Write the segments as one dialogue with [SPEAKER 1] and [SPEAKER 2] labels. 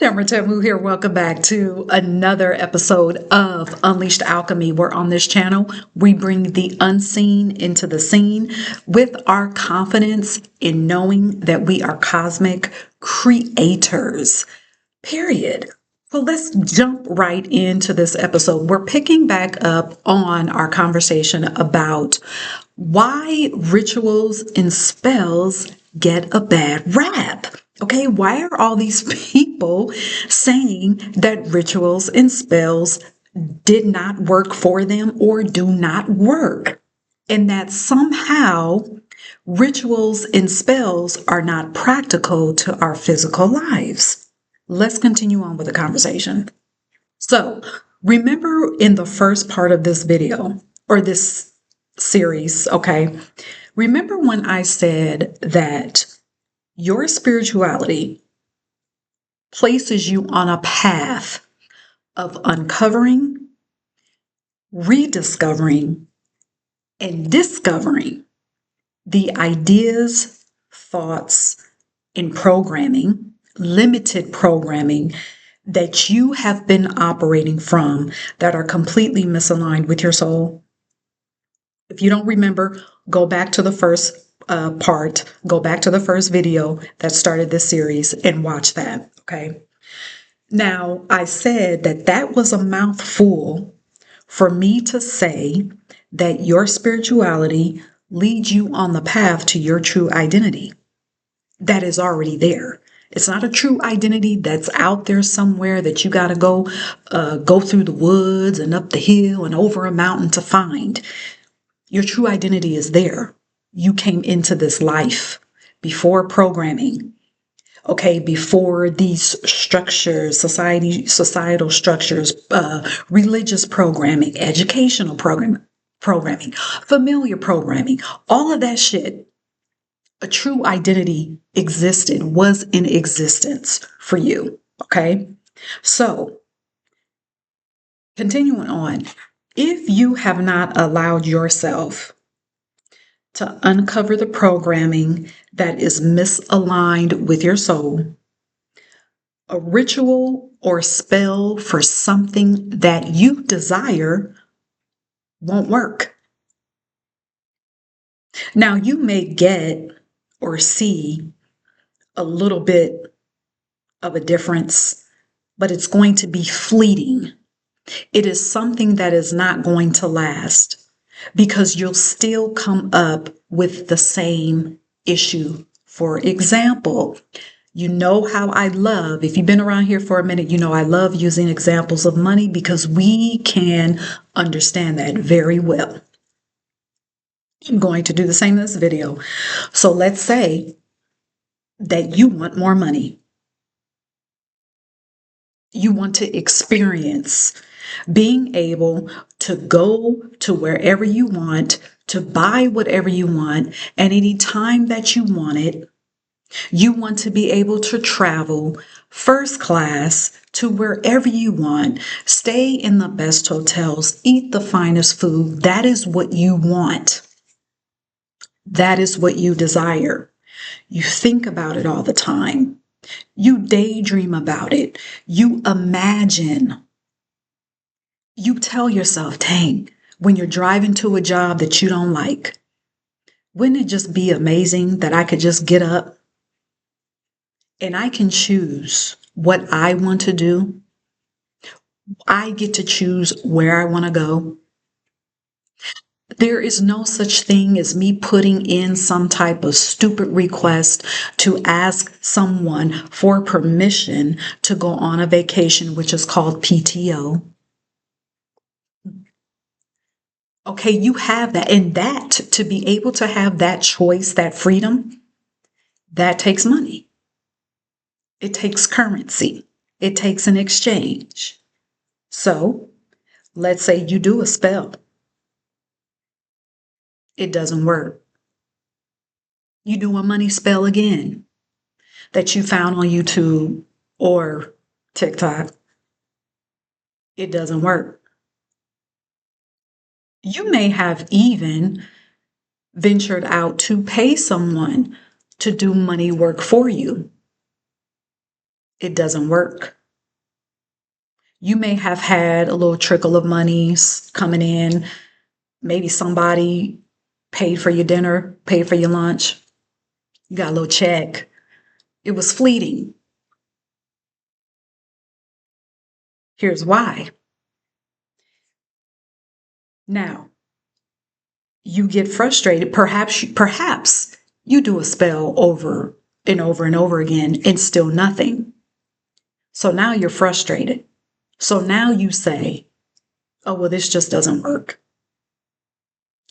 [SPEAKER 1] Tamara Tamu here. Welcome back to another episode of Unleashed Alchemy, where on this channel we bring the unseen into the seen with our confidence in knowing that we are cosmic creators. Period. So let's jump right into this episode. We're picking back up on our conversation about why rituals and spells get a bad rap. Okay, why are all these people saying that rituals and spells did not work for them or do not work? And that somehow rituals and spells are not practical to our physical lives. Let's continue on with the conversation. So, remember in the first part of this video or this series, okay? Remember when I said that your spirituality places you on a path of uncovering, rediscovering, and discovering the ideas, thoughts, and programming, limited programming that you have been operating from that are completely misaligned with your soul. If you don't remember, go back to the first go back to the first video that started this series and watch that, okay? Now, I said that that was a mouthful for me to say that your spirituality leads you on the path to your true identity. That is already there. It's not a true identity that's out there somewhere that you got to go through the woods and up the hill and over a mountain to find. Your true identity is there. You came into this life before programming, okay, before these structures, societal structures, religious programming, educational programming, familiar programming, all of that shit. A true identity was in existence for you, okay? So, continuing on, if you have not allowed yourself to uncover the programming that is misaligned with your soul, a ritual or spell for something that you desire won't work. Now, you may get or see a little bit of a difference, but it's going to be fleeting. It is something that is not going to last because you'll still come up with the same issue. For example, you know how if you've been around here for a minute, you know I love using examples of money because we can understand that very well. I'm going to do the same in this video. So let's say that you want more money. You want to experience being able to go to wherever you want, to buy whatever you want, and any time that you want it. You want to be able to travel first class to wherever you want, stay in the best hotels, eat the finest food. That is what you want. That is what you desire. You think about it all the time. You daydream about it. You imagine. You tell yourself, dang, when you're driving to a job that you don't like, wouldn't it just be amazing that I could just get up and I can choose what I want to do? I get to choose where I want to go. There is no such thing as me putting in some type of stupid request to ask someone for permission to go on a vacation, which is called PTO. Okay, you have that. And that, to be able to have that choice, that freedom, that takes money. It takes currency. It takes an exchange. So, let's say you do a spell. It doesn't work. You do a money spell again that you found on YouTube or TikTok. It doesn't work. You may have even ventured out to pay someone to do money work for you. it doesn't work. You may have had a little trickle of money coming in. Maybe somebody paid for your dinner, paid for your lunch. You got a little check. It was fleeting. Here's why. Now, you get frustrated. Perhaps you do a spell over and over and over again and still nothing. So now you're frustrated. So now you say, oh, well, this just doesn't work.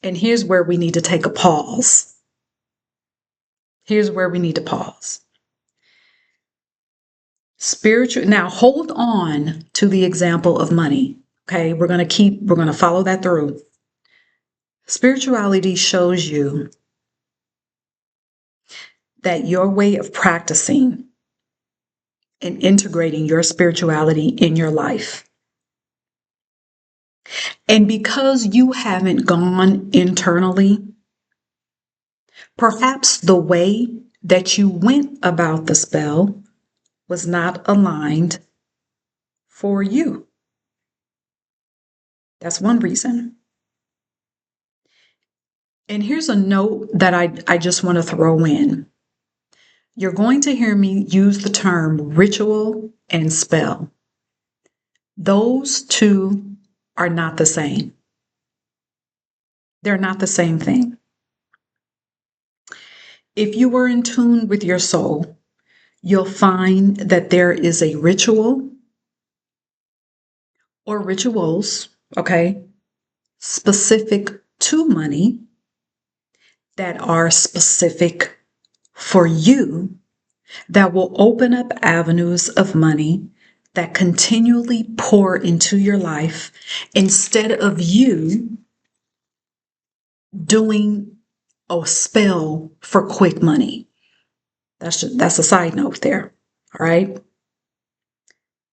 [SPEAKER 1] And here's where we need to take a pause. Here's where we need to pause. Now hold on to the example of money. Okay, we're going to follow that through. Spirituality shows you that your way of practicing and integrating your spirituality in your life. And because you haven't gone internally, perhaps the way that you went about the spell was not aligned for you. That's one reason. And here's a note that I just want to throw in. You're going to hear me use the term ritual and spell. Those two are not the same. They're not the same thing. If you were in tune with your soul, you'll find that there is a ritual or rituals, okay, specific to money that are specific for you that will open up avenues of money that continually pour into your life instead of you doing a spell for quick money. That's a side note there. All right.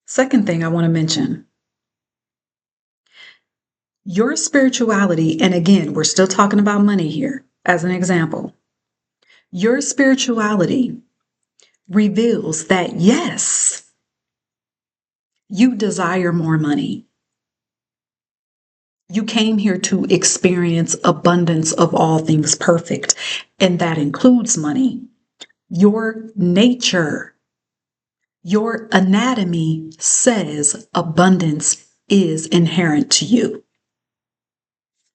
[SPEAKER 1] Second thing I want to mention, your spirituality, and again, we're still talking about money here as an example. Your spirituality reveals that yes, you desire more money. You came here to experience abundance of all things perfect, and that includes money. Your nature, your anatomy says abundance is inherent to you.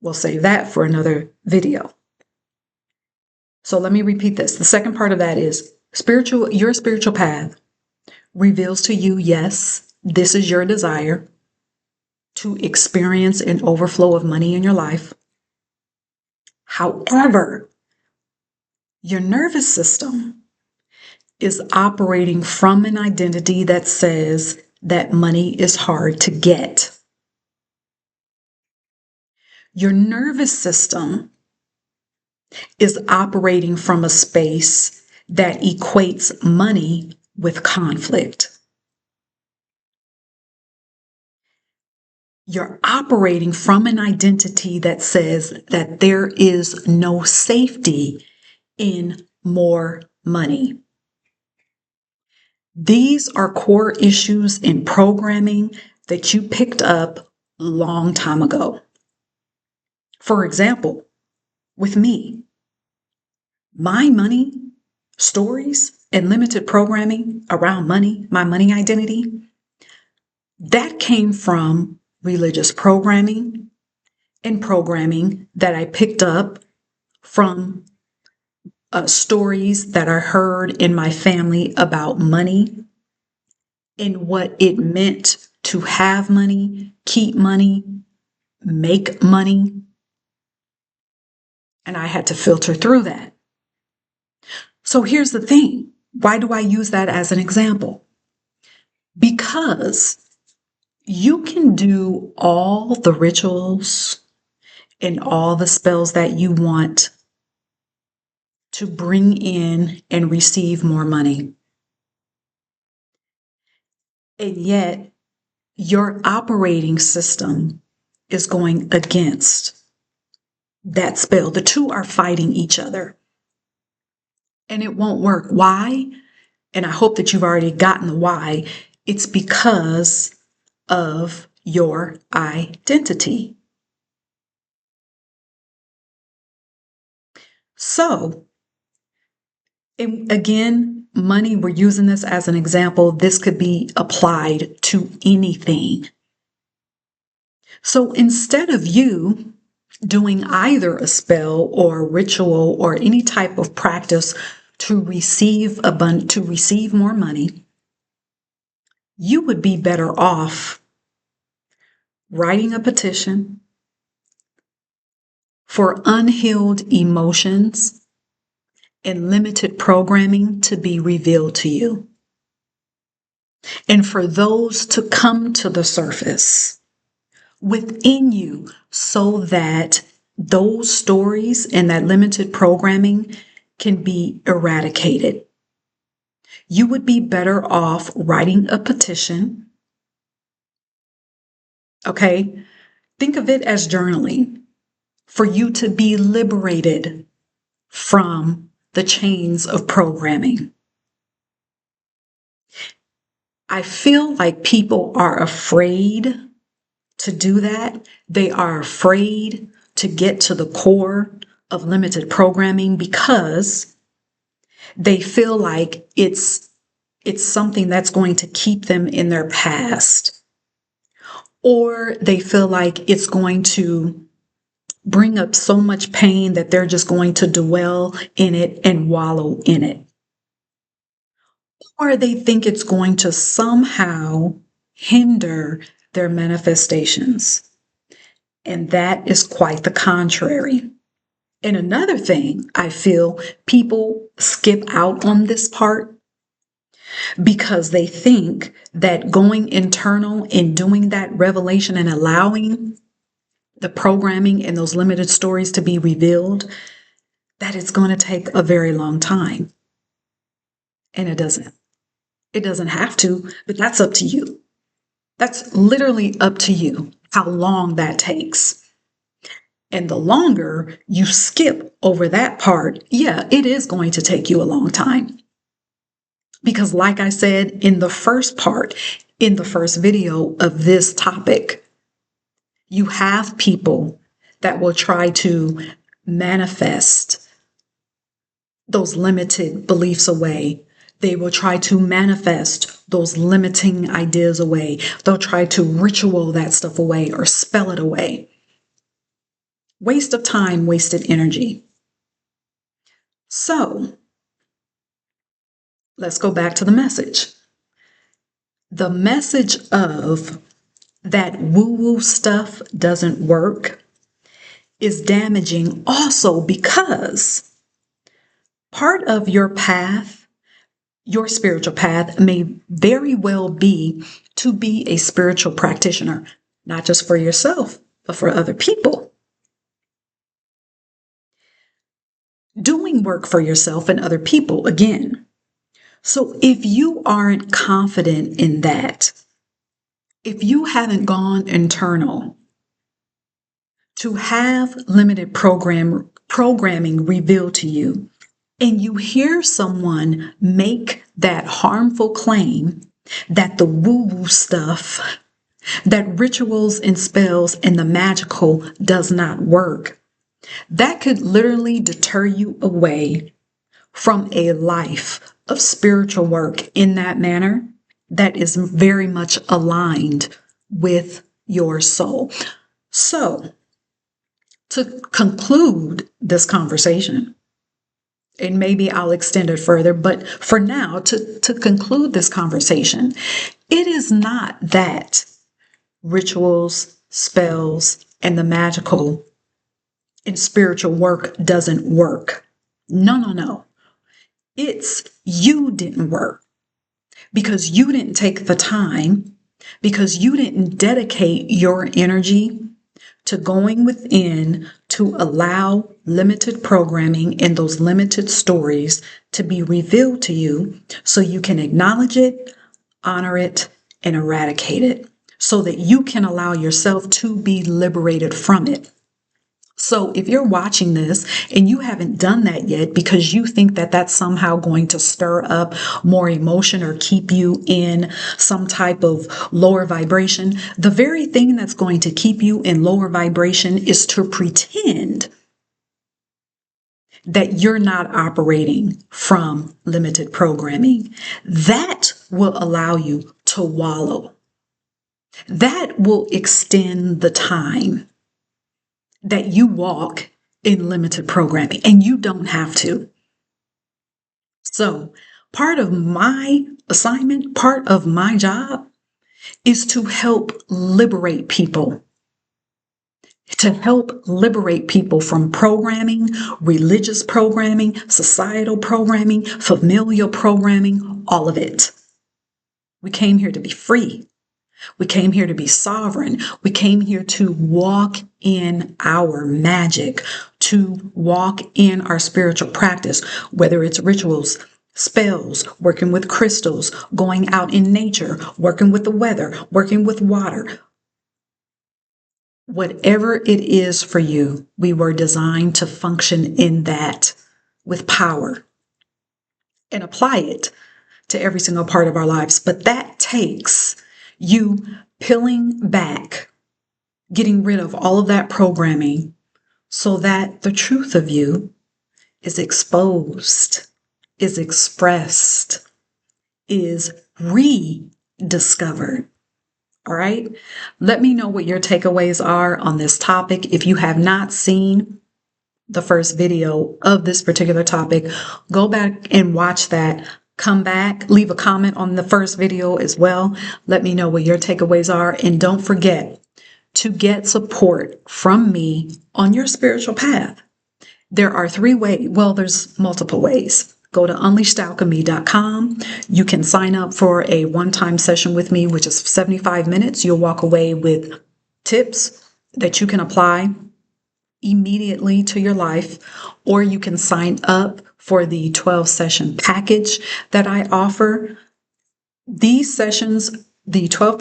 [SPEAKER 1] We'll save that for another video. So let me repeat this. The second part of that is your spiritual path reveals to you, yes, this is your desire to experience an overflow of money in your life. However, your nervous system is operating from an identity that says that money is hard to get. Your nervous system is operating from a space that equates money with conflict. You're operating from an identity that says that there is no safety in more money. These are core issues in programming that you picked up a long time ago. For example, with me, my money stories and limited programming around money, my money identity, that came from religious programming and programming that I picked up from stories that I heard in my family about money and what it meant to have money, keep money, make money. And I had to filter through that. So here's the thing. Why do I use that as an example? Because you can do all the rituals and all the spells that you want to bring in and receive more money. And yet, your operating system is going against that spell. The two are fighting each other. And it won't work. Why? And I hope that you've already gotten the why. It's because of your identity. So, and again, money, we're using this as an example. This could be applied to anything. So instead of you doing either a spell or a ritual or any type of practice to receive more money, you would be better off writing a petition for unhealed emotions and limited programming to be revealed to you, and for those to come to the surface within you so that those stories and that limited programming can be eradicated. You would be better off writing a petition. Okay? Think of it as journaling for you to be liberated from the chains of programming. I feel like people are afraid to do that. They are afraid to get to the core of limited programming because they feel like it's something that's going to keep them in their past, or they feel like it's going to bring up so much pain that they're just going to dwell in it and wallow in it. Or they think it's going to somehow hinder their manifestations. And that is quite the contrary. And another thing, I feel people skip out on this part because they think that going internal and doing that revelation and allowing the programming and those limited stories to be revealed, that it's going to take a very long time. And it doesn't. It doesn't have to, but that's up to you. That's literally up to you how long that takes. And the longer you skip over that part, yeah, it is going to take you a long time. Because like I said in the first part, in the first video of this topic, you have people that will try to manifest those limited beliefs away. They will try to manifest those limiting ideas away. They'll try to ritual that stuff away or spell it away. Waste of time, wasted energy. So, let's go back to the message. The message of that woo-woo stuff doesn't work is damaging also because part of your path, your spiritual path, may very well be to be a spiritual practitioner, not just for yourself, but for other people. Doing work for yourself and other people again. So if you aren't confident in that, if you haven't gone internal to have limited programming revealed to you, and you hear someone make that harmful claim that the woo-woo stuff, that rituals and spells and the magical does not work, that could literally deter you away from a life of spiritual work in that manner that is very much aligned with your soul. So, to conclude this conversation, and maybe I'll extend it further, but for now, to conclude this conversation, it is not that rituals, spells, and the magical and spiritual work doesn't work. No. It's you didn't work because you didn't take the time, because you didn't dedicate your energy to going within to allow limited programming and those limited stories to be revealed to you so you can acknowledge it, honor it, and eradicate it so that you can allow yourself to be liberated from it. So if you're watching this and you haven't done that yet because you think that that's somehow going to stir up more emotion or keep you in some type of lower vibration, the very thing that's going to keep you in lower vibration is to pretend that you're not operating from limited programming. That will allow you to wallow. That will extend the time that you walk in limited programming, and you don't have to. So, part of my assignment, part of my job is to help liberate people. To help liberate people from programming, religious programming, societal programming, familial programming, all of it. We came here to be free. We came here to be sovereign. We came here to walk in our magic, to walk in our spiritual practice, whether it's rituals, spells, working with crystals, going out in nature, working with the weather, working with water. Whatever it is for you, we were designed to function in that with power and apply it to every single part of our lives. But that takes you peeling back, getting rid of all of that programming so that the truth of you is exposed, is expressed, is rediscovered. All right. Let me know what your takeaways are on this topic. If you have not seen the first video of this particular topic, go back and watch that. Come back, leave a comment on the first video as well. Let me know what your takeaways are. And don't forget to get support from me on your spiritual path. There are 3 ways. Well, there's multiple ways. Go to unleashedalchemy.com. You can sign up for a one-time session with me, which is 75 minutes. You'll walk away with tips that you can apply immediately to your life, or you can sign up for the 12-session package that I offer. These sessions, the 12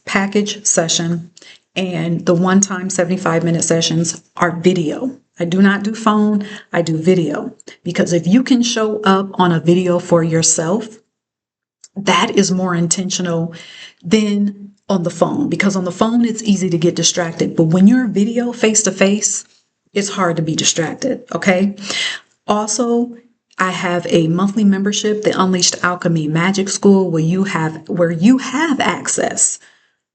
[SPEAKER 1] package session and the one-time 75-minute sessions are video. I do not do phone, I do video. Because if you can show up on a video for yourself, that is more intentional than on the phone. Because on the phone, it's easy to get distracted. But when you're video face-to-face, it's hard to be distracted, okay? Also, I have a monthly membership, the Unleashed Alchemy Magic School, where you have access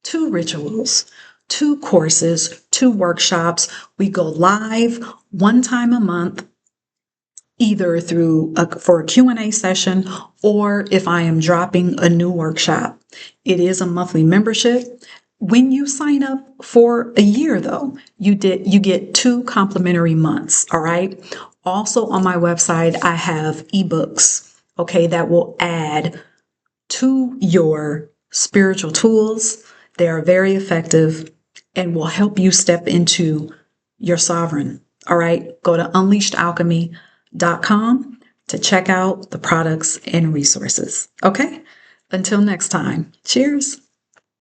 [SPEAKER 1] to rituals, to courses, to workshops. We go live one time a month, either for a Q&A session, or if I am dropping a new workshop. It is a monthly membership. When you sign up for a year, though, you get 2 complimentary months, all right? Also on my website, I have ebooks, okay, that will add to your spiritual tools. They are very effective and will help you step into your sovereign. All right, go to unleashedalchemy.com to check out the products and resources. Okay, until next time, cheers.